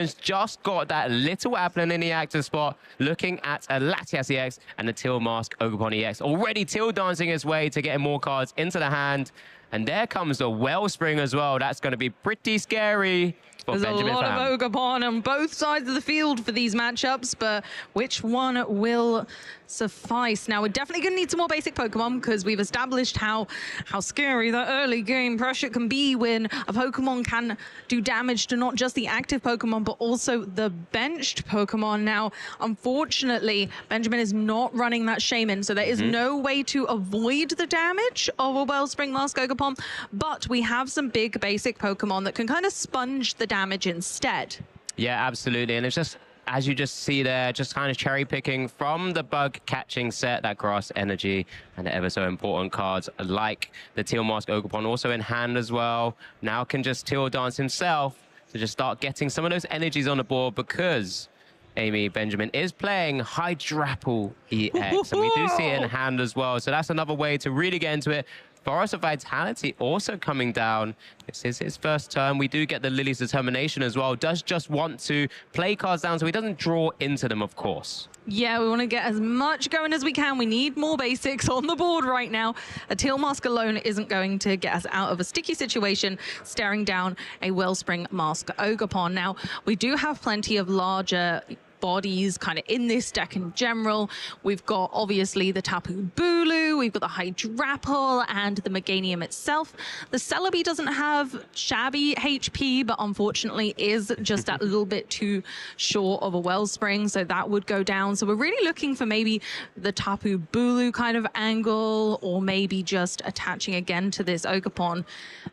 has just got that little Applin in the active spot, looking at a Latias EX and a Teal Mask Ogerpon EX. Already Teal dancing his way to getting more cards into the hand. And there comes the Wellspring as well. That's going to be pretty scary for There's Benjamin a lot Pham. of Ogerpon on both sides of the field for these matchups, but which one will suffice? Now, we're definitely going to need some more basic Pokemon because we've established how scary the early game pressure can be when a Pokemon can do damage to not just the active Pokemon, but also the benched Pokemon. Now, unfortunately, Benjamin is not running that Shaman, so there is no way to avoid the damage of a Wellspring Mask Ogerpon, but we have some big basic Pokemon that can kind of sponge the damage instead. Yeah, absolutely. And it's just, as you just see there, just kind of cherry picking from the bug catching set, that grass energy, and the ever so important cards like the Teal Mask Ogerpon also in hand as well. Now can just Teal dance himself to just start getting some of those energies on the board, because Amy Benjamin is playing Hydrapple EX, and we do see it in hand as well. So that's another way to really get into it. Forest of Vitality also coming down. This is his first turn. We do get the Lily's Determination as well. Does just want to play cards down so he doesn't draw into them, of course. Yeah, we want to get as much going as we can. We need more basics on the board right now. A Teal Mask alone isn't going to get us out of a sticky situation, staring down a Wellspring Mask Ogerpon. Now, we do have plenty of larger bodies kind of in this deck in general. We've got obviously the Tapu Bulu, we've got the Hydrapple and the Meganium itself. The Celebi doesn't have shabby HP, but unfortunately is just that little bit too short of a Wellspring, so that would go down. So we're really looking for maybe the Tapu Bulu kind of angle, or maybe just attaching again to this Ogerpon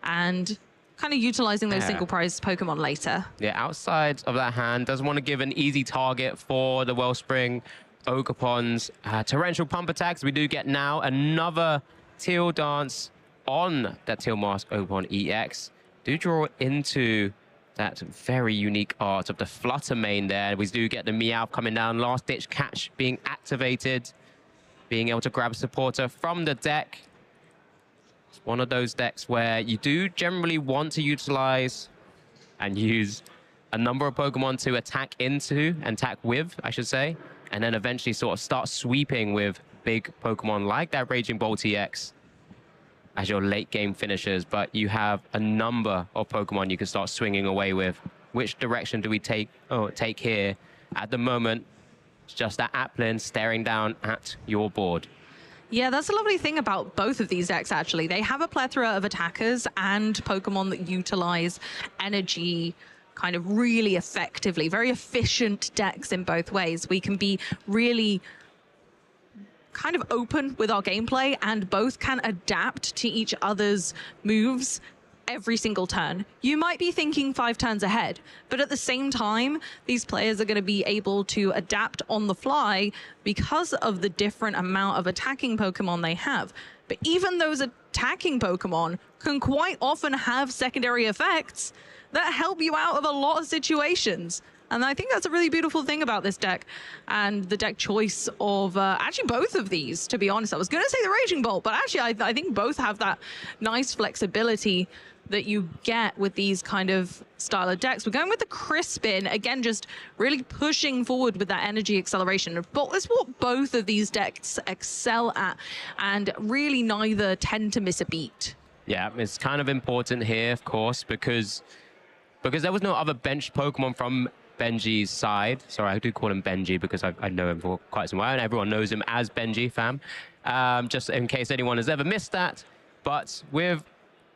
and kind of utilizing those single prize Pokemon later. Yeah, outside of that hand, doesn't want to give an easy target for the Wellspring Ogerpon's torrential pump attacks. We do get now another Teal Dance on that Teal Mask Ogerpon EX. Do draw into that very unique art of the Flutter Mane there. We do get the Meowth coming down, last ditch catch being activated, being able to grab a supporter from the deck. One of those decks where you do generally want to utilize and use a number of Pokemon to attack into and attack with, I should say, and then eventually sort of start sweeping with big Pokemon like that Raging Bolt EX as your late game finishers. But you have a number of Pokemon you can start swinging away with. Which direction do we take here? At the moment, it's just that Applin staring down at your board. Yeah, that's a lovely thing about both of these decks, actually. They have a plethora of attackers and Pokemon that utilize energy kind of really effectively. Very efficient decks in both ways. We can be really kind of open with our gameplay, and both can adapt to each other's moves every single turn. You might be thinking 5 turns ahead, but at the same time, these players are going to be able to adapt on the fly because of the different amount of attacking Pokemon they have. But even those attacking Pokemon can quite often have secondary effects that help you out of a lot of situations. And I think that's a really beautiful thing about this deck and the deck choice of actually both of these, to be honest. I was going to say the Raging Bolt, but actually I think both have that nice flexibility that you get with these kind of style of decks. We're going with the Crispin, again, just really pushing forward with that energy acceleration. But it's what both of these decks excel at, and really neither tend to miss a beat. Yeah, it's kind of important here, of course, because there was no other benched Pokemon from Benji's side. Sorry, I do call him Benji because I know him for quite some while, and everyone knows him as Benji Pham, just in case anyone has ever missed that. But with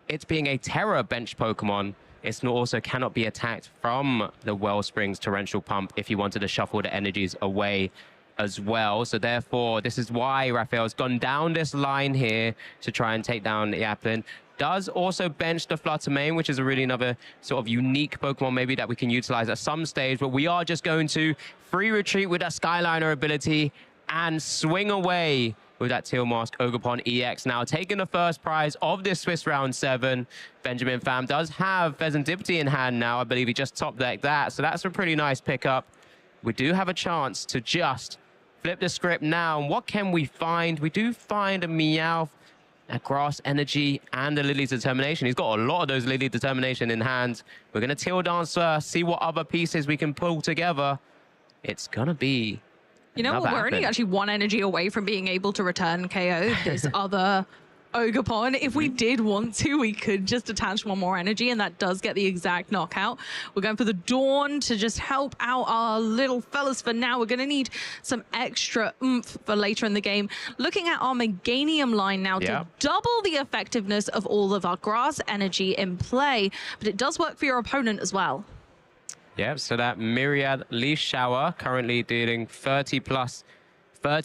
it being a Terra bench Pokemon, it also cannot be attacked from the Wellspring's Torrential Pump if you wanted to shuffle the energies away as well. So therefore, this is why RAPHAΕL's gone down this line here to try and take down the Applin. Does also bench the Flutter Mane, which is a really another sort of unique Pokemon maybe that we can utilize at some stage. But we are just going to free retreat with that Skyliner ability and swing away with that Teal Mask Ogerpon EX. Now taking the first prize of this Swiss Round 7. Benjamin Pham does have Pheasantipity in hand now. I believe he just top decked that. So that's a pretty nice pickup. We do have a chance to just flip the script now. And what can we find? We do find a Meowth a Grass Energy and a Lily's Determination. He's got a lot of those Lily Determination in hand. We're going to Teal Dance first, see what other pieces we can pull together. It's going to be... You know what? We're only actually 1 energy away from being able to return KO this other Ogerpon. If we did want to, we could just attach 1 more energy, and that does get the exact knockout. We're going for the Dawn to just help out our little fellas for now. We're going to need some extra oomph for later in the game. Looking at our Meganium line now to double the effectiveness of all of our Grass Energy in play, but it does work for your opponent as well. Yeah, so that Myriad Leaf Shower currently dealing 30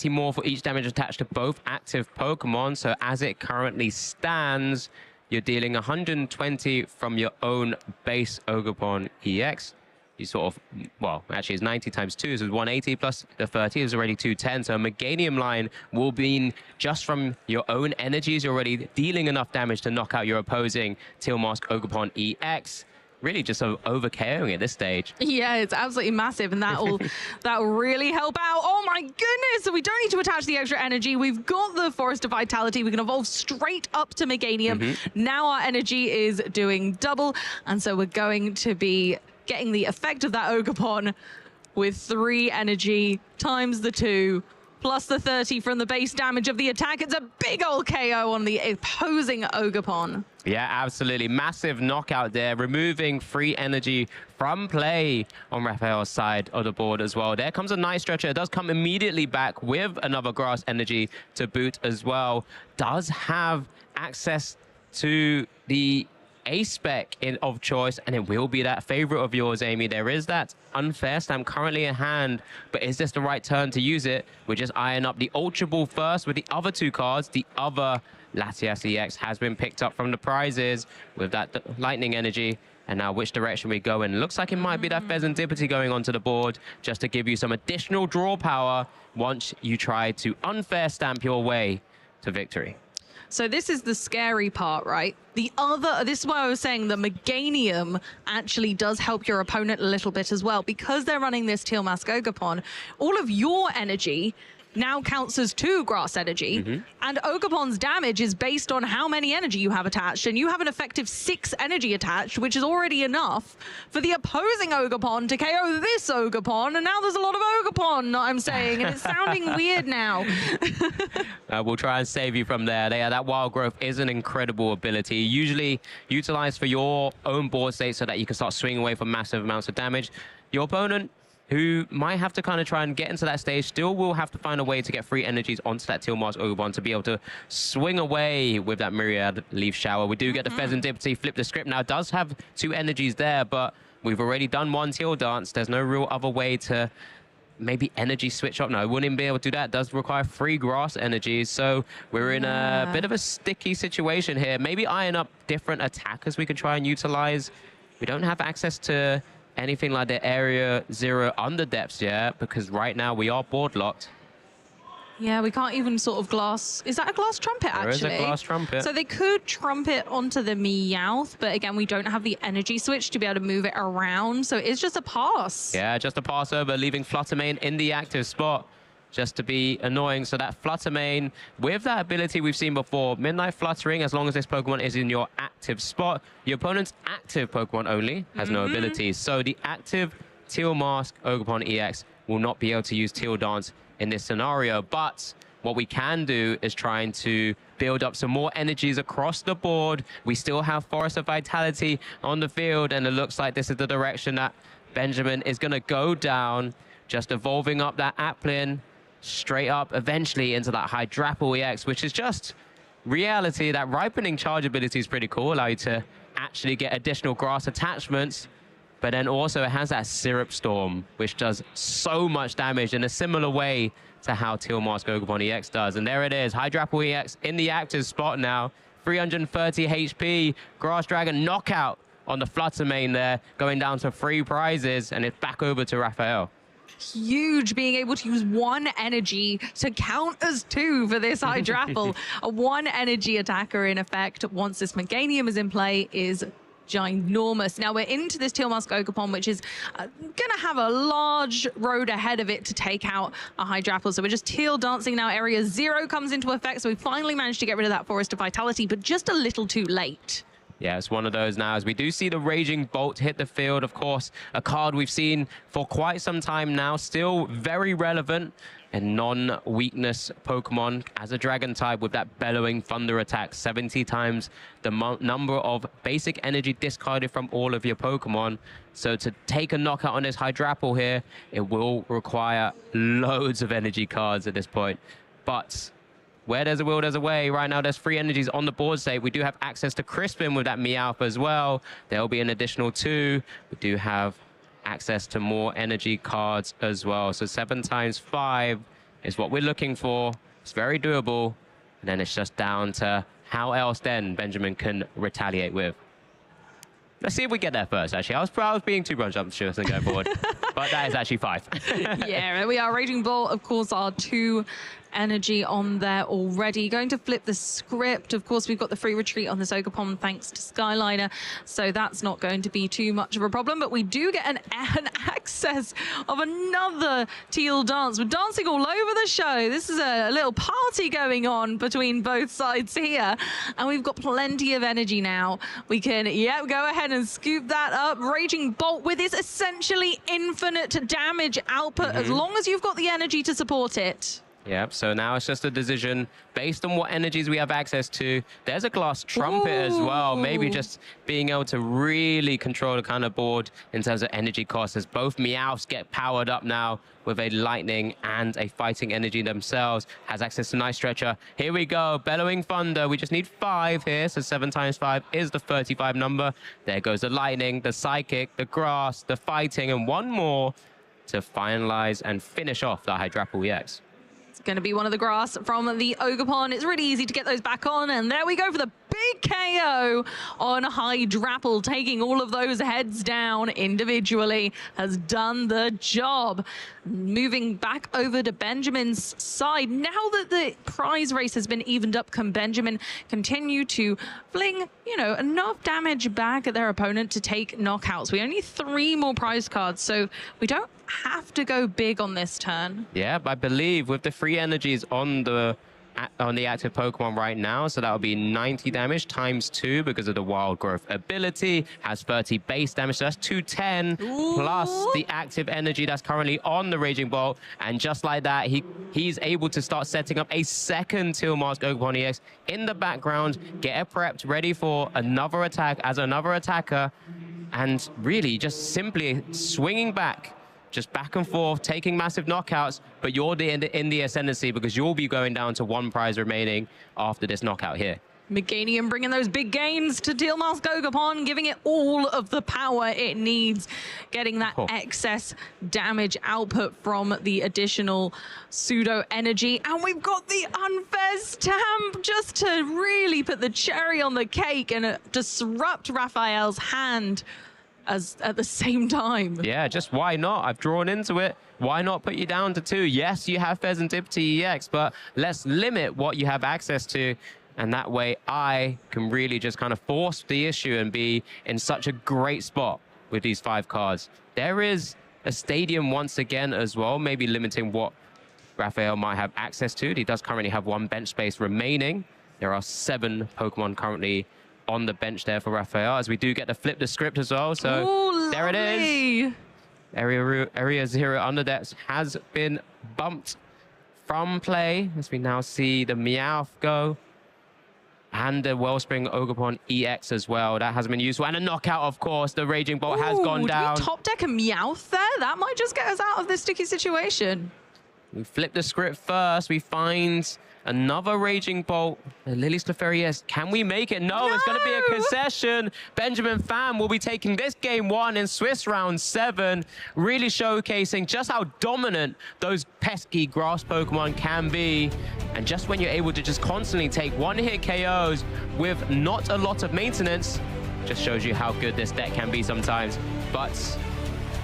more for each damage attached to both active Pokemon. So as it currently stands, you're dealing 120 from your own base Ogerpon EX. You sort of, well, actually it's 90 times 2, so it's 180 plus the 30 is already 210. So a Meganium line will be just from your own energies. You're already dealing enough damage to knock out your opposing Teal Mask Ogerpon EX. Really just over KOing at this stage. Yeah, it's absolutely massive, and that'll really help out. Oh my goodness! So we don't need to attach the extra energy. We've got the Forest of Vitality. We can evolve straight up to Meganium. Now our energy is doing double, and so we're going to be getting the effect of that Ogerpon with 3 energy times the 2. Plus the 30 from the base damage of the attack. It's a big old KO on the opposing Ogerpon. Yeah, absolutely. Massive knockout there, removing free energy from play on RAPHAEL's side of the board as well. There comes a nice stretcher. It does come immediately back with another Grass Energy to boot as well. Does have access to the A-spec of choice, and it will be that favorite of yours, Amy. There is that Unfair Stamp currently in hand, but is this the right turn to use it? We're just eyeing up the Ultra Ball first with the other 2 cards. The other Latias EX has been picked up from the prizes with that Lightning Energy. And now which direction we go in? Looks like it might be that Pheasantipity going onto the board just to give you some additional draw power once you try to Unfair Stamp your way to victory. So this is the scary part, right? This is why I was saying the Meganium actually does help your opponent a little bit as well, because they're running this Teal Mask Ogerpon. All of your energy now counts as 2 Grass Energy, and Ogerpon's damage is based on how many energy you have attached, and you have an effective 6 energy attached, which is already enough for the opposing Ogerpon to KO this Ogerpon, and now there's a lot of Ogerpon, I'm saying, and it's sounding weird now. We'll try and save you from there. That Wild Growth is an incredible ability, usually utilized for your own board state so that you can start swinging away from massive amounts of damage. Your opponent, who might have to kind of try and get into that stage, still will have to find a way to get free energies onto that Teal Mask Ogerpon to be able to swing away with that Myriad Leaf Shower. We do get the Pheasantipity, flip the script now. Does have 2 energies there, but we've already done 1 Teal Dance. There's no real other way to maybe energy switch up. No, I wouldn't even be able to do that. It does require 3 Grass Energies, so we're in a bit of a sticky situation here. Maybe eyeing up different attackers we could try and utilize. We don't have access to anything like the Area 0 under depths yet, because right now we are board locked. Yeah, we can't even sort of glass... Is that a glass trumpet, actually? There is a glass trumpet. So they could trumpet onto the Meowth, but again, we don't have the energy switch to be able to move it around, so it's just a pass. Yeah, just a pass over, leaving Fluttermane in the active spot, just to be annoying. So that Fluttermane, with that ability we've seen before, Midnight Fluttering, as long as this Pokemon is in your active spot, your opponent's active Pokemon only has no abilities. So the active Teal Mask Ogerpon EX will not be able to use Teal Dance in this scenario. But what we can do is trying to build up some more energies across the board. We still have Forest of Vitality on the field, and it looks like this is the direction that Benjamin is going to go down, just evolving up that Applin straight up eventually into that Hydrapple EX, which is just reality. That Ripening Charge ability is pretty cool, allow you to actually get additional grass attachments, but then also it has that Syrup Storm, which does so much damage in a similar way to how Teal Mask Ogerpon EX does. And there it is, Hydrapple EX in the active spot now, 330 HP, Grass Dragon knockout on the Fluttermane there, going down to 3 prizes, and it's back over to RAPHAEL. Huge, being able to use 1 energy to count as 2 for this Hydrapple. A 1 energy attacker in effect once this Meganium is in play is ginormous. Now we're into this Teal Mask Ogerpon, which is going to have a large road ahead of it to take out a Hydrapple. So we're just Teal dancing now. Area 0 comes into effect, so we finally managed to get rid of that Forest of Vitality, but just a little too late. Yeah, it's one of those now, as we do see the Raging Bolt hit the field. Of course, a card we've seen for quite some time now, still very relevant. And non-weakness Pokemon as a Dragon type with that Bellowing Thunder attack, 70 times the number of basic energy discarded from all of your Pokemon. So to take a knockout on this Hydrapple here, it will require loads of energy cards at this point. But where there's a will, there's a way. Right now, there's 3 energies on the board state. We do have access to Crispin with that Meowth as well. There'll be an additional 2. We do have access to more energy cards as well. So 7 times 5 is what we're looking for. It's very doable. And then it's just down to how else then Benjamin can retaliate with. Let's see if we get there first, actually. I was being too presumptuous and going forward. But that is actually 5. Yeah, we are. Raging Bolt, of course, our 2 energy on there already. Going to flip the script. Of course, we've got the free retreat on this Ogerpon thanks to Skyliner, so that's not going to be too much of a problem. But we do get an access of another Teal dance. We're dancing all over the show. This is a little party going on between both sides here, and we've got plenty of energy now. We can, go ahead and scoop that up. Raging Bolt with its essentially infinite damage output, as long as you've got the energy to support it. Yep, so now it's just a decision based on what energies we have access to. There's a Glass Trumpet as well. Maybe just being able to really control the kind of board in terms of energy costs, as both Meowths get powered up now with a Lightning and a Fighting energy themselves. Has access to Nice Stretcher. Here we go, Bellowing Thunder. We just need 5 here, so 7 times 5 is the 35 number. There goes the Lightning, the Psychic, the Grass, the Fighting, and 1 more to finalize and finish off the Hydrapple EX. Going to be one of the Grass from the Ogerpon. It's really easy to get those back on, and there we go for the big KO on Hydrapple, taking all of those heads down individually. Has done the job. Moving back over to Benjamin's side. Now that the prize race has been evened up, can Benjamin continue to fling, enough damage back at their opponent to take knockouts? We only 3 more prize cards, so we don't have to go big on this turn. Yeah, I believe with the 3 energies on the active Pokemon right now, so that will be 90 damage times 2 because of the Wild Growth ability. Has 30 base damage, so that's 210. Ooh. Plus the active energy that's currently on the Raging Bolt. And just like that, he's able to start setting up a second Teal Mask Ogerpon EX in the background, get it prepped, ready for another attack as another attacker, and really just simply swinging back. Just back and forth, taking massive knockouts, but you're in the ascendancy because you'll be going down to 1 prize remaining after this knockout here. Meganium bringing those big gains to Teal Mask Ogerpon, giving it all of the power it needs, getting that excess damage output from the additional pseudo energy. And we've got the unfair stamp just to really put the cherry on the cake and disrupt RAPHAΕL's hand at the same time. Yeah, just why not? I've drawn into it. Why not put you down to 2? Yes, you have Pheasantipity EX, but let's limit what you have access to. And that way I can really just kind of force the issue and be in such a great spot with these 5 cards. There is a Stadium once again as well, maybe limiting what RAPHAΕL might have access to. He does currently have 1 bench space remaining. There are 7 Pokemon currently on the bench there for RAPHAΕL, as we do get to flip the script as well. So ooh, there it is. Area 0 Underdepths has been bumped from play, as we now see the Meowth go. And the Wellspring Ogerpon EX as well. That hasn't been useful. And a knockout, of course. The Raging Bolt has gone down. Did we top deck a Meowth there? That might just get us out of this sticky situation. We flip the script first. We find another Raging Bolt. And Lily Clefairy, can we make it? No, it's going to be a concession. Benjamin PHAM will be taking this game 1 in Swiss round 7, really showcasing just how dominant those pesky grass Pokemon can be. And just when you're able to just constantly take 1-hit KOs with not a lot of maintenance, just shows you how good this deck can be sometimes. But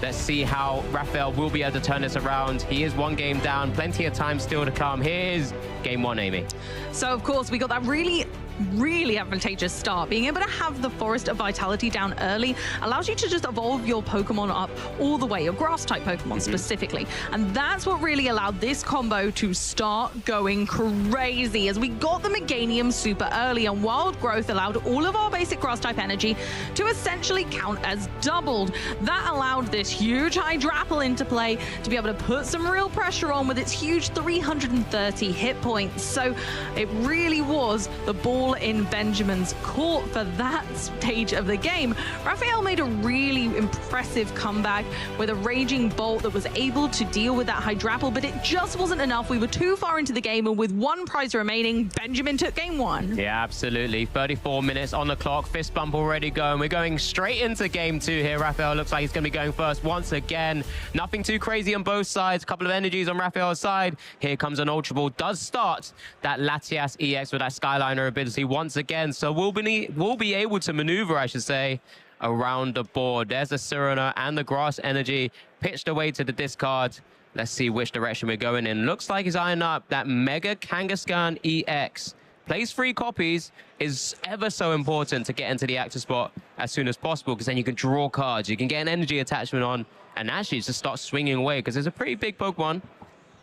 let's see how RAPHAΕL will be able to turn this around. He is 1 game down, plenty of time still to come. Here's game 1, Amy. So, of course, we got that really really advantageous start. Being able to have the Forest of Vitality down early allows you to just evolve your Pokemon up all the way, your grass-type Pokemon specifically. And that's what really allowed this combo to start going crazy, as we got the Meganium super early, and Wild Growth allowed all of our basic grass-type energy to essentially count as doubled. That allowed this huge Hydrapple into play to be able to put some real pressure on with its huge 330 hit points. So it really was the ball in Benjamin's court for that stage of the game. RAPHAÉL made a really impressive comeback with a Raging Bolt that was able to deal with that Hydrapple, but it just wasn't enough. We were too far into the game, and with one prize remaining, Benjamin took game one. Yeah, absolutely. 34 minutes on the clock, fist bump already going. We're going straight into game two here. RAPHAÉL looks like he's going to be going first once again. Nothing too crazy on both sides. A couple of energies on RAPHAÉL's side. Here comes an Ultra Ball. Does start that Latias EX with that Skyliner ability once again. So we'll be able to maneuver, I should say, around the board. There's the Serena and the Grass Energy pitched away to the discard. Let's see which direction we're going in. Looks like he's eyeing up that Mega Kangaskhan EX. Plays 3 copies is ever so important to get into the active spot as soon as possible, because then you can draw cards, you can get an energy attachment on, and actually just start swinging away, because it's a pretty big Pokemon.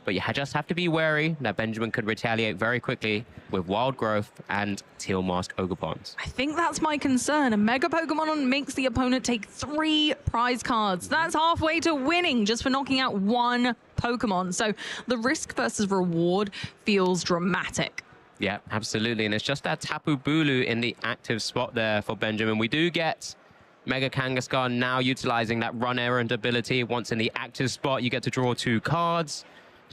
But you just have to be wary that Benjamin could retaliate very quickly with Wild Growth and Teal Mask Ogerpons. I think that's my concern. A Mega Pokemon makes the opponent take 3 prize cards. That's halfway to winning just for knocking out 1 Pokemon. So the risk versus reward feels dramatic. Yeah, absolutely. And it's just that Tapu Bulu in the active spot there for Benjamin. We do get Mega Kangaskhan now utilizing that run errand ability. Once in the active spot, you get to draw 2 cards,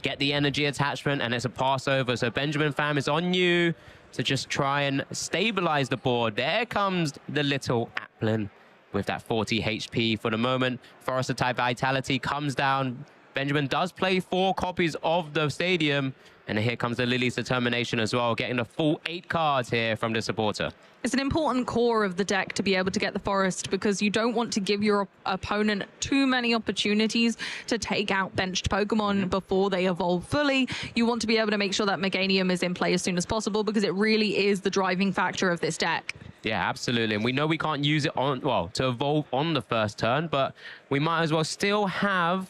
get the energy attachment, and it's a pass over. So Benjamin fam is on you to just try and stabilize the board. There comes the little Applin with that 40 HP for the moment. Forest type Vitality comes down. Benjamin does play 4 copies of the stadium. And here comes the Lily's Determination as well, getting the full 8 cards here from the supporter. It's an important core of the deck to be able to get the Forest, because you don't want to give your opponent too many opportunities to take out benched Pokemon before they evolve fully. You want to be able to make sure that Meganium is in play as soon as possible, because it really is the driving factor of this deck. Yeah, absolutely. And we know we can't use it on, well, to evolve on the first turn, but we might as well still have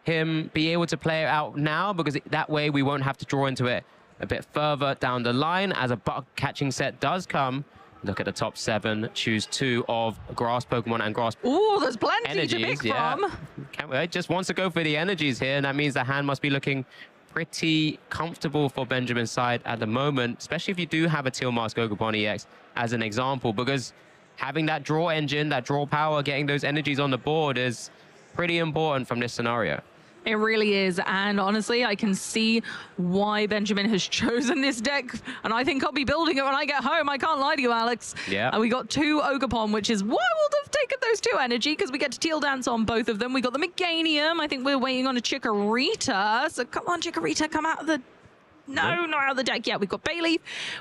him be able to play it out now, because that way we won't have to draw into it a bit further down the line as a bug catching set does come. Look at the top 7, choose 2 of grass Pokemon and grass. Oh, there's plenty energies, to pick yeah. from. Can't wait. Just wants to go for the energies here, and that means the hand must be looking pretty comfortable for Benjamin's side at the moment, especially if you do have a Teal Mask Ogerpon EX as an example, because having that draw engine, that draw power, getting those energies on the board is pretty important from this scenario. It really is, and honestly, I can see why Benjamin has chosen this deck, and I think I'll be building it when I get home. I can't lie to you, Alex. Yeah. And we got 2 Ogerpon, which is why we'll have taken those 2 energy, because we get to Teal Dance on both of them. We got the Meganium. I think we're waiting on a Chikorita. So come on, Chikorita, come out of the... No, not out of the deck yet. We've got Bayleaf.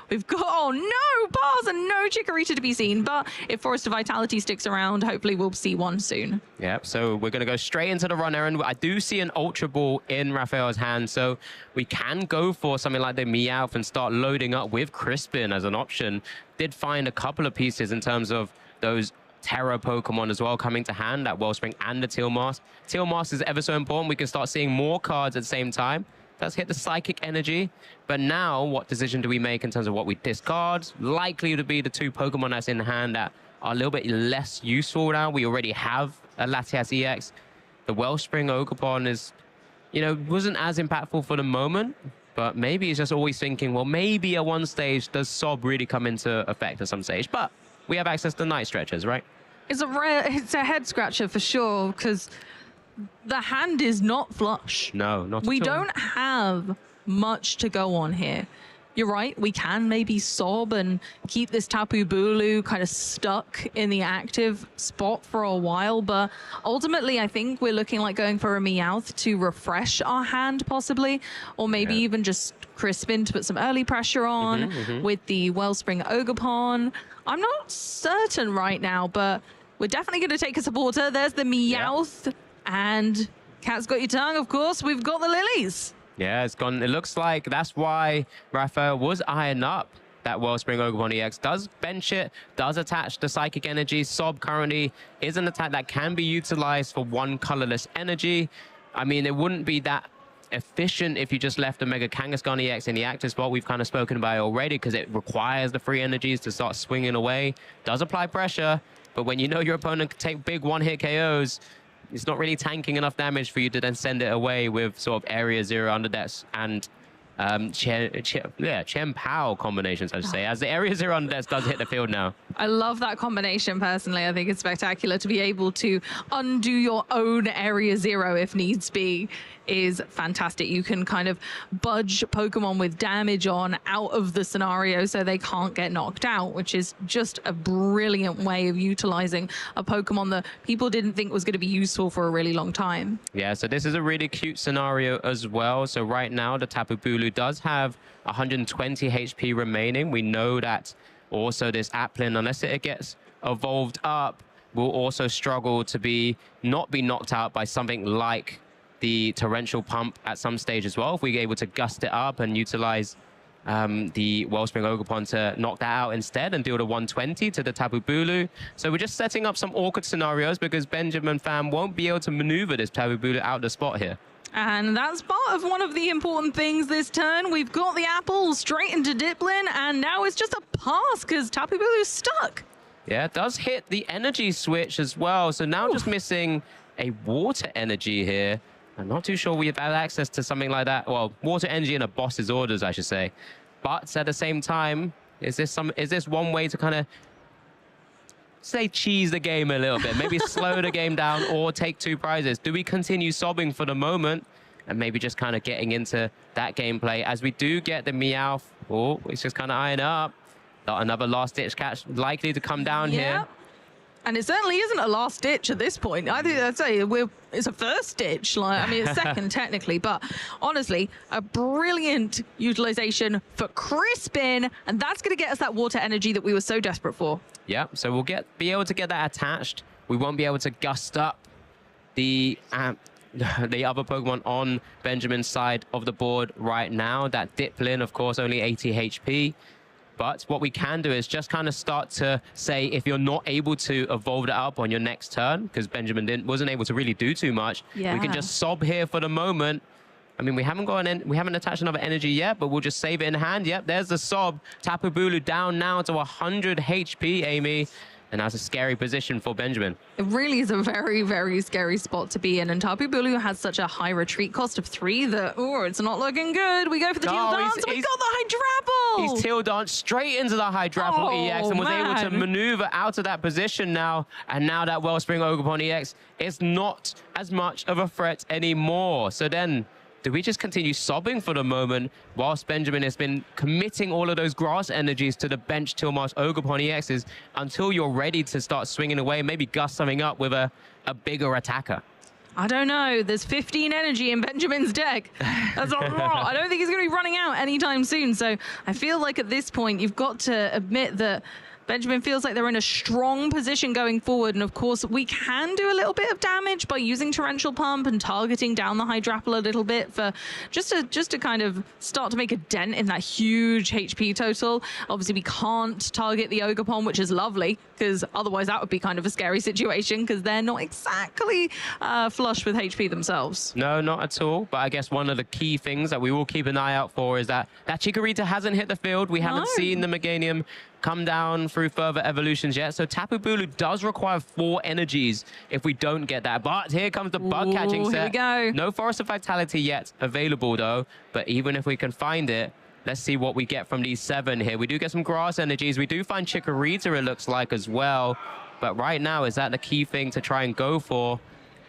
We've got, oh no, bars and no Chikorita to be seen. But if Forest of Vitality sticks around, hopefully we'll see one soon. Yeah, so we're going to go straight into the run errand. I do see an Ultra Ball in RAPHAÉL's hand, so we can go for something like the Meowth and start loading up with Crispin as an option. Did find a couple of pieces in terms of those Terra Pokemon as well coming to hand, that Wellspring and the Teal Mask. Teal Mask is ever so important. We can start seeing more cards at the same time. Does hit the Psychic Energy, but now what decision do we make in terms of what we discard? Likely to be the 2 Pokemon that's in hand that are a little bit less useful now. We already have a Latias EX. The Wellspring Ogerpon is, you know, wasn't as impactful for the moment, but maybe he's just always thinking, well, maybe at one stage does Sob really come into effect at some stage, but we have access to Night Stretchers, right? It's a head scratcher for sure, because the hand is not flush. No, not at all. We don't have much to go on here. You're right, we can maybe sob and keep this Tapu Bulu kind of stuck in the active spot for a while, but ultimately I think we're looking like going for a Meowth to refresh our hand possibly, or maybe even just Crispin to put some early pressure on with the Wellspring Ogerpon. I'm not certain right now, but we're definitely going to take a supporter. There's the Meowth. And Cat's got your tongue, of course. We've got the Lilies. Yeah, it's gone. It looks like that's why RAPHAÉL was eyeing up that Wellspring Ogerpon EX, does bench it, does attach the Psychic Energy. Sob currently is an attack that can be utilized for one colorless energy. I mean, it wouldn't be that efficient if you just left the Mega Kangaskhan EX in the active spot. We've kind of spoken about it already because it requires the free energies to start swinging away. Does apply pressure, but when you know your opponent can take big one-hit KOs, it's not really tanking enough damage for you to then send it away with sort of Area Zero Underdecks and Chen Pao combinations, I should say, as the Area Zero Underdecks does hit the field now. I love that combination personally. I think it's spectacular to be able to undo your own Area Zero if needs be. Is fantastic. You can kind of budge Pokemon with damage on out of the scenario so they can't get knocked out, which is just a brilliant way of utilizing a Pokemon that people didn't think was going to be useful for a really long time. Yeah, so this is a really cute scenario as well. So right now, the Tapu Bulu does have 120 HP remaining. We know that also this Applin, unless it gets evolved up, will also struggle to not be knocked out by something like the Torrential Pump at some stage as well. If we're able to gust it up and utilize the Wellspring Ogerpon to knock that out instead and deal the 120 to the Tapu Bulu. So we're just setting up some awkward scenarios because Benjamin Pham won't be able to maneuver this Tapu Bulu out the spot here. And that's part of one of the important things this turn. We've got the apple straight into Diplin, and now it's just a pass because Tapu Bulu's stuck. Yeah, it does hit the energy switch as well. So now just missing a water energy here. I'm not too sure we've had access to something like that. Well, water energy in a boss's orders, I should say. But at the same time, is this one way to kind of say cheese the game a little bit? Maybe slow the game down or take two prizes. Do we continue sobbing for the moment and maybe just kind of getting into that gameplay as we do get the Meowth? Oh, it's just kind of eyeing up. Another last-ditch catch likely to come down here. And it certainly isn't a last ditch at this point. I think I'd say it's a first ditch. Like, I mean, it's second technically, but honestly, a brilliant utilization for Crispin, and that's going to get us that water energy that we were so desperate for. Yeah, so we'll be able to get that attached. We won't be able to gust up the other Pokemon on Benjamin's side of the board right now. That Diplin, of course, only 80 HP. But what we can do is just kind of start to say, if you're not able to evolve it up on your next turn, because Benjamin wasn't able to really do too much, we can just sob here for the moment. I mean, we haven't attached another energy yet, but we'll just save it in hand. Yep, there's the sob. Tapu Bulu down now to 100 HP, Amy. And that's a scary position for Benjamin. It really is a very, very scary spot to be in. And Tapu Bulu has such a high retreat cost of 3 that, it's not looking good. We go for the Teal Dance, and we got the Hydrapple! He's Teal Dance straight into the Hydrapple EX and was able to maneuver out of that position now. And now that Wellspring Ogerpon EX is not as much of a threat anymore. So then, do we just continue sobbing for the moment whilst Benjamin has been committing all of those grass energies to the bench Tilmar's Ogerpon EXs until you're ready to start swinging away, maybe gust something up with a bigger attacker? I don't know. There's 15 energy in Benjamin's deck. That's a lot. I don't think he's going to be running out anytime soon. So I feel like at this point, you've got to admit that Benjamin feels like they're in a strong position going forward. And of course, we can do a little bit of damage by using Torrential Pump and targeting down the Hydrapple a little bit for just to kind of start to make a dent in that huge HP total. Obviously, we can't target the Ogerpon, which is lovely, because otherwise that would be kind of a scary situation because they're not exactly flush with HP themselves. No, not at all. But I guess one of the key things that we will keep an eye out for is that Chikorita hasn't hit the field. We haven't seen the Meganium come down through further evolutions yet. So Tapu Bulu does require 4 energies if we don't get that. But here comes the bug catching set. Here we go. No Forest of Vitality yet available though. But even if we can find it, let's see what we get from these 7 here. We do get some grass energies. We do find Chikorita, it looks like, as well. But right now, is that the key thing to try and go for?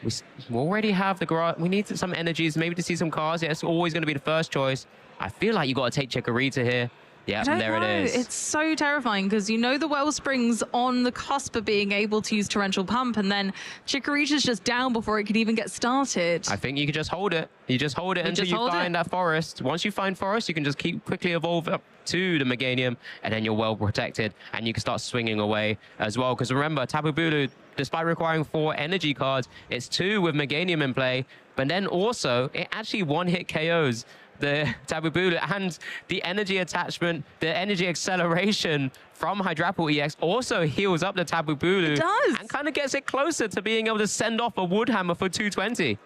We already have the grass. We need some energies, maybe to see some cars. Yeah, it's always going to be the first choice. I feel like you got to take Chikorita here. Yeah, there it is. It's so terrifying because you know the Wellspring's on the cusp of being able to use Torrential Pump, and then Chikorita's just down before it could even get started. I think you can just hold it. You just hold it until you find that forest. Once you find forest, you can just keep quickly evolve up to the Meganium, and then you're well protected, and you can start swinging away as well. Because remember, Tapu Bulu, despite requiring 4 energy cards, it's 2 with Meganium in play, but then also it actually one-hit KOs the Tapu Bulu and the energy attachment, the energy acceleration from Hydrapple EX also heals up the Tapu Bulu. It does. And kind of gets it closer to being able to send off a Wood Hammer for 220.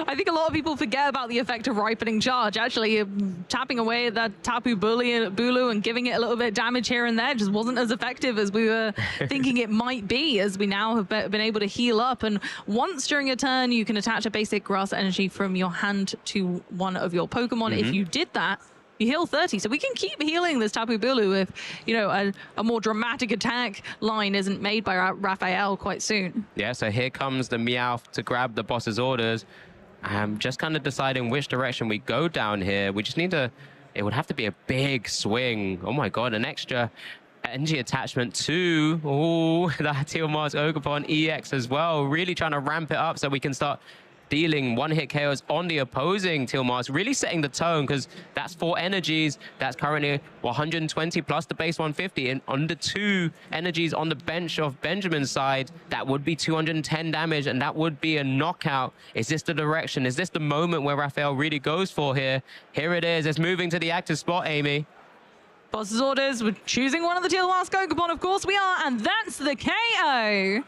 I think a lot of people forget about the effect of Ripening Charge. Actually, tapping away at that Tapu Bulu and giving it a little bit of damage here and there just wasn't as effective as we were thinking it might be, as we now have been able to heal up. And once during a turn, you can attach a basic grass energy from your hand to one of your Pokemon. If you did that, you heal 30. So we can keep healing this Tapu Bulu if, you know, a more dramatic attack line isn't made by RAPHAÉL quite soon. Yeah, so here comes the Meowth to grab the boss's orders. Just kind of deciding which direction we go down here. We just need to, it would have to be a big swing. Oh my God, an extra energy attachment to, that Teal Mask Ogerpon EX as well. Really trying to ramp it up so we can start dealing one-hit KOs on the opposing Teal Mask, really setting the tone, because that's 4 energies. That's currently 120 plus the base 150, and under 2 energies on the bench of Benjamin's side, that would be 210 damage, and that would be a knockout. Is this the direction? Is this the moment where RAPHAÉL really goes for here? Here it is. It's moving to the active spot, Amy. Boss's orders, we're choosing one of the Teal Mask Ogerpon, of course we are, and that's the KO.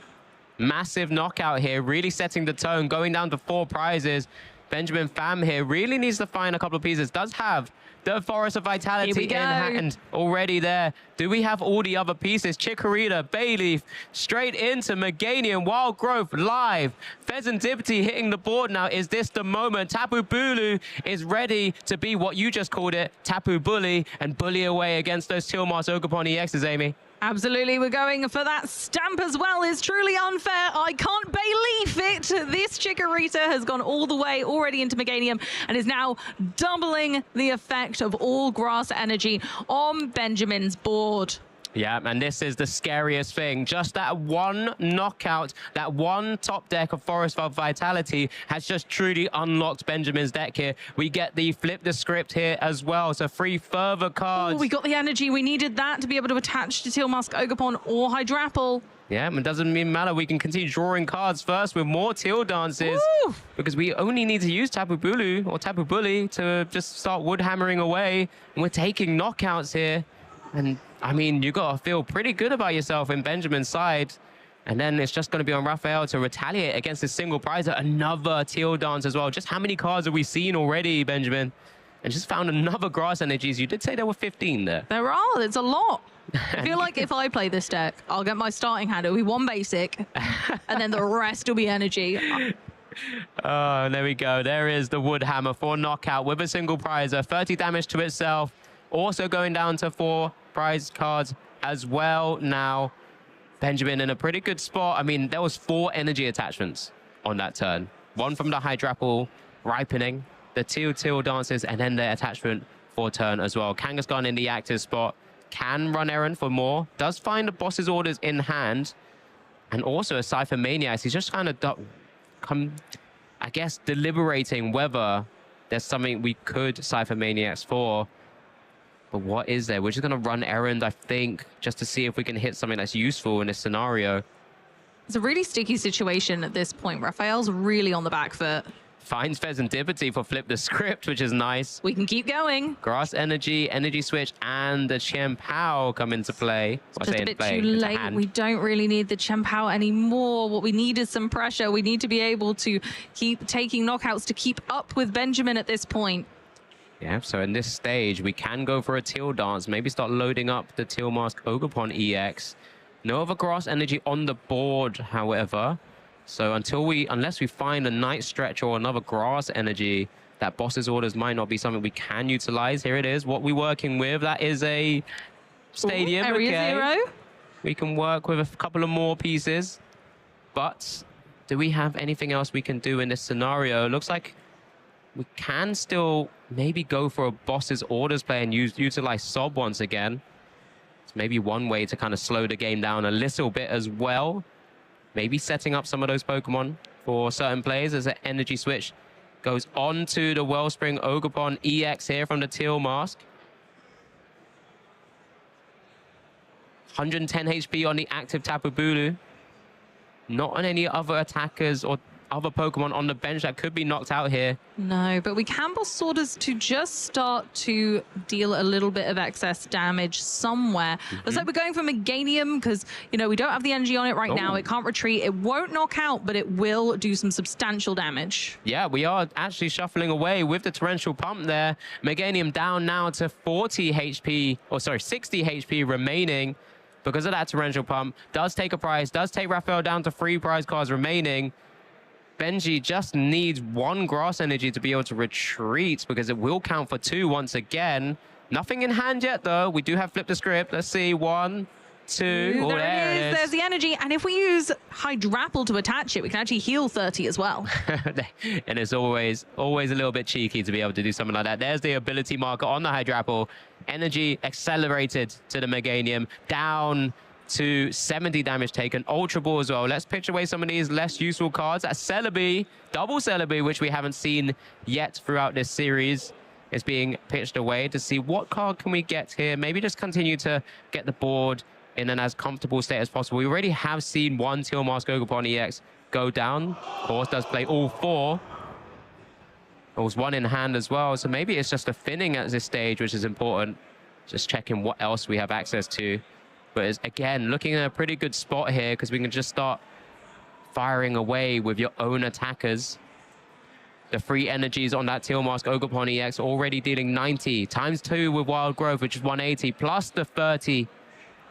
Massive knockout here, really setting the tone, going down to 4 prizes. Benjamin PHAM here really needs to find a couple of pieces. Does have the Forest of Vitality in hand already there. Do we have all the other pieces? Chikorita, Bayleaf, straight into Meganium, Wild Growth, live. Pheasantipity hitting the board now. Is this the moment? Tapu Bulu is ready to be what you just called it, Tapu Bully, and bully away against those Teal Mask Ogerpon EXs, Amy. Absolutely, we're going for that stamp as well. Is truly unfair. I can't believe it. This Chikorita has gone all the way already into Meganium and is now doubling the effect of all grass energy on Benjamin's board. Yeah, and this is the scariest thing. Just that one knockout, that one top deck of Forest of Vitality has just truly unlocked Benjamin's deck here. We get the flip the script here as well. So 3 further cards. Oh, we got the energy. We needed that to be able to attach to Teal Mask Ogerpon or Hydrapple. Yeah, it doesn't even matter. We can continue drawing cards first with more Teal Dances. Woo! Because we only need to use Tapu Bulu or Tapu Bully to just start wood hammering away. And we're taking knockouts here. And I mean, you got to feel pretty good about yourself in Benjamin's side. And then it's just going to be on RAPHAÉL to retaliate against this single prize. Another Teal Dance as well. Just how many cards have we seen already, Benjamin? And just found another grass energies. You did say there were 15 there. There are. It's a lot. I feel like if I play this deck, I'll get my starting hand. It'll be 1 basic. And then the rest will be energy. Oh, there we go. There is the Wood Hammer for knockout with a single prizer. 30 damage to itself. Also going down to 4 prize cards as well. Now, Benjamin in a pretty good spot. I mean, there was 4 energy attachments on that turn. 1 from the Hydrapple, Ripening, the Teal Dances, and then the attachment for turn as well. Kangaskhan in the active spot. Can run errand for more. Does find the boss's orders in hand. And also a Cypher Maniacs. He's just kind of, I guess, deliberating whether there's something we could Cypher Maniacs for. But what is there? We're just going to run errand, I think, just to see if we can hit something that's useful in this scenario. It's a really sticky situation at this point. RAPHAÉL's really on the back foot. Finds Pheasantipity for flip the script, which is nice. We can keep going. Grass Energy, Energy Switch, and the Chien-Pao come into play. It's just a bit too late. We don't really need the Chien-Pao anymore. What we need is some pressure. We need to be able to keep taking knockouts to keep up with Benjamin at this point. Yeah, so in this stage, we can go for a Teal Dance. Maybe start loading up the Teal Mask Ogerpon EX. No other grass energy on the board, however. So unless we find a Night Stretch or another grass energy, that boss's orders might not be something we can utilize. Here it is. What we're working with, that is a stadium. Area 0. We can work with a couple of more pieces. But do we have anything else we can do in this scenario? Looks like we can still maybe go for a boss's orders play and utilize Sob once again. It's maybe one way to kind of slow the game down a little bit as well. Maybe setting up some of those Pokemon for certain players as an energy switch goes on to the Wellspring Ogerpon EX here from the Teal Mask. 110 HP on the active Tapu Bulu. Not on any other attackers or other Pokemon on the bench that could be knocked out here. No, but we can boss Swordas to just start to deal a little bit of excess damage somewhere. Looks like we're going for Meganium because, you know, we don't have the energy on it right now. It can't retreat. It won't knock out, but it will do some substantial damage. Yeah, we are actually shuffling away with the Torrential Pump there. Meganium down now to 40 HP, or sorry, 60 HP remaining because of that Torrential Pump. Does take a prize, does take RAPHAΕL down to 3 prize cards remaining. Benji just needs 1 grass energy to be able to retreat because it will count for 2 once again. Nothing in hand yet, though. We do have flip the script. Let's see. 1, 2. Oh, there it is. There's the energy. And if we use Hydrapple to attach it, we can actually heal 30 as well. And it's always a little bit cheeky to be able to do something like that. There's the ability marker on the Hydrapple. Energy accelerated to the Meganium. Down to 70 damage taken. Ultra Ball as well. Let's pitch away some of these less useful cards. That's Celebi, double Celebi, which we haven't seen yet throughout this series. It's being pitched away to see what card can we get here. Maybe just continue to get the board in an as comfortable state as possible. We already have seen 1 Teal Mask Ogerpon EX go down. Of course, does play all 4. There was 1 in hand as well. So maybe it's just a thinning at this stage, which is important. Just checking what else we have access to. But it's, again, looking at a pretty good spot here because we can just start firing away with your own attackers. The free energies on that Teal Mask Ogerpon EX already dealing 90 times 2 with Wild Growth, which is 180, plus the 30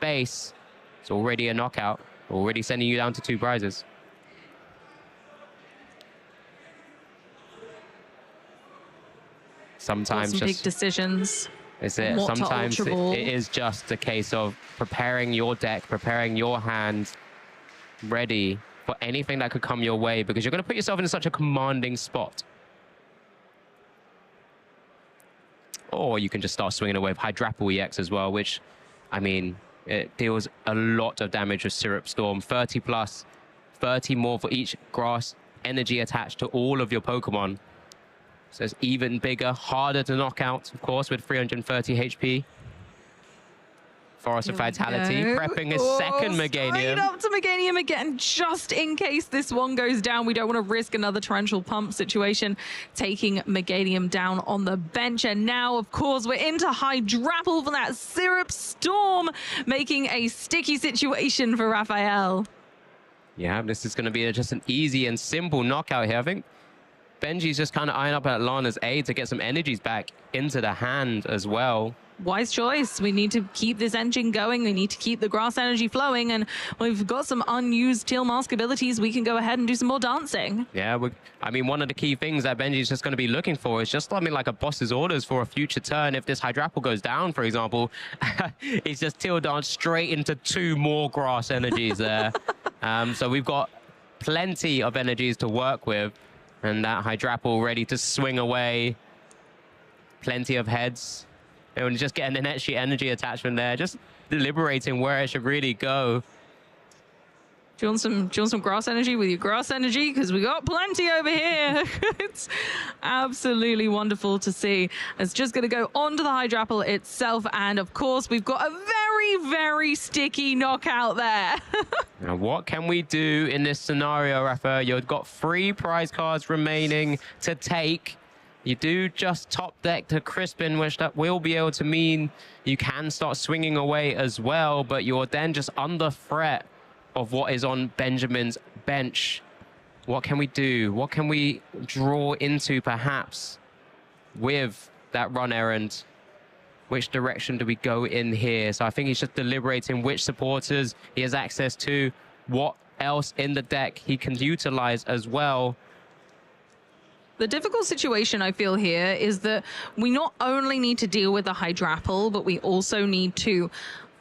base. It's already a knockout, already sending you down to 2 prizes. Sometimes some just big decisions. Is it? Sometimes it is just a case of preparing your deck, preparing your hand, ready for anything that could come your way, because you're going to put yourself in such a commanding spot. Or you can just start swinging away with Hydrapple EX as well, which, I mean, it deals a lot of damage with Syrup Storm. 30 plus, 30 more for each grass energy attached to all of your Pokemon. So it's even bigger, harder to knock out, of course, with 330 HP. Forest of Vitality, prepping his second Meganium. Straight up to Meganium again, just in case this one goes down. We don't want to risk another Torrential Pump situation, taking Meganium down on the bench. And now, of course, we're into Hydrapple for that Syrup Storm, making a sticky situation for RAPHAΕL. Yeah, this is going to be just an easy and simple knockout here. I think Benji's just kind of eyeing up at Lana's A to get some energies back into the hand as well. Wise choice. We need to keep this engine going. We need to keep the grass energy flowing. And we've got some unused Teal Mask abilities. We can go ahead and do some more dancing. Yeah, I mean, one of the key things that Benji's just going to be looking for is just something like a boss's orders for a future turn. If this Hydrapple goes down, for example, it's just Teal Dance straight into 2 more grass energies there. So we've got plenty of energies to work with. And that Hydrapple ready to swing away. Plenty of heads. And just getting an extra energy attachment there. Just deliberating where it should really go. Do you want some grass energy with your grass energy? Because we got plenty over here. It's absolutely wonderful to see. It's just going to go onto the Hydrapple itself. And of course, we've got a very, very sticky knockout there. Now, what can we do in this scenario, Rafa? You've got 3 prize cards remaining to take. You do just top deck to Crispin, which that will be able to mean you can start swinging away as well, but you're then just under threat of what is on Benjamin's bench. What can we do? What can we draw into, perhaps, with that run errand? Which direction do we go in here? So I think he's just deliberating which supporters he has access to, what else in the deck he can utilize as well. The difficult situation I feel here is that we not only need to deal with the Hydrapple, but we also need to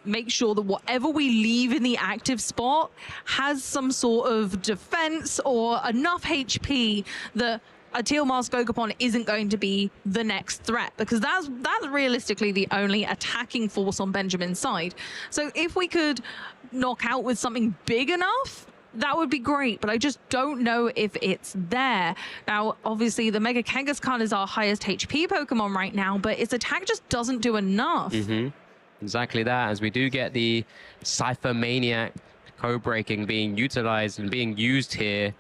make sure that whatever we leave in the active spot has some sort of defense or enough HP that a Teal Mask Ogerpon isn't going to be the next threat, because that's realistically the only attacking force on Benjamin's side. So if we could knock out with something big enough, that would be great, but I just don't know if it's there. Now, obviously, the Mega Kangaskhan is our highest HP Pokemon right now, but its attack just doesn't do enough. Exactly that, as we do get the Cypher Maniac code breaking being utilized and being used here.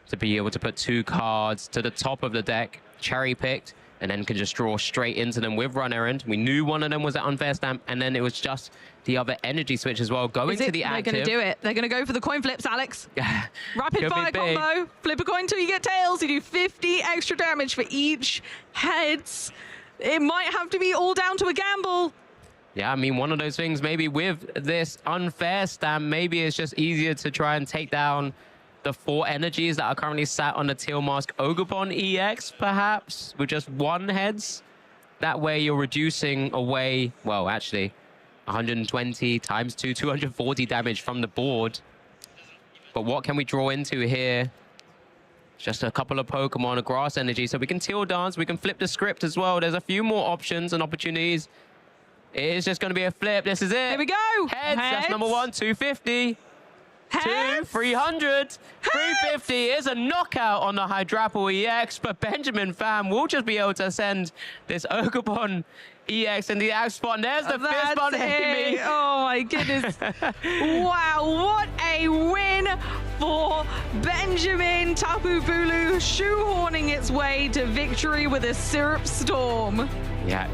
to be able to put 2 cards to the top of the deck, cherry-picked, and then can just draw straight into them with Run Errand. We knew one of them was at Unfair Stamp, and then it was just the other energy switch as well, going to the active. They're going to do it. They're going to go for the coin flips, Alex. Rapid Could fire combo. Flip a coin till you get tails. You do 50 extra damage for each heads. It might have to be all down to a gamble. Yeah, I mean, one of those things, maybe with this Unfair Stamp, maybe it's just easier to try and take down the 4 energies that are currently sat on the Teal Mask Ogerpon EX, perhaps, with just 1 heads. That way you're reducing away, well, actually, 120 times 2, 240 damage from the board. But what can we draw into here? Just a couple of Pokemon, a Grass Energy, so we can Teal Dance, we can flip the script as well. There's a few more options and opportunities. It is just going to be a flip. This is it. Here we go. Heads. That's number 1, 250. Heads. 2, 300, 350 is a knockout on the Hydrapple EX, but Benjamin Pham will just be able to send this Ogerpon EX in the axe spot. And there's the fist bump, Amy. Oh my goodness. Wow, what a win for Benjamin. Tapu Bulu shoehorning its way to victory with a syrup storm. Yeah.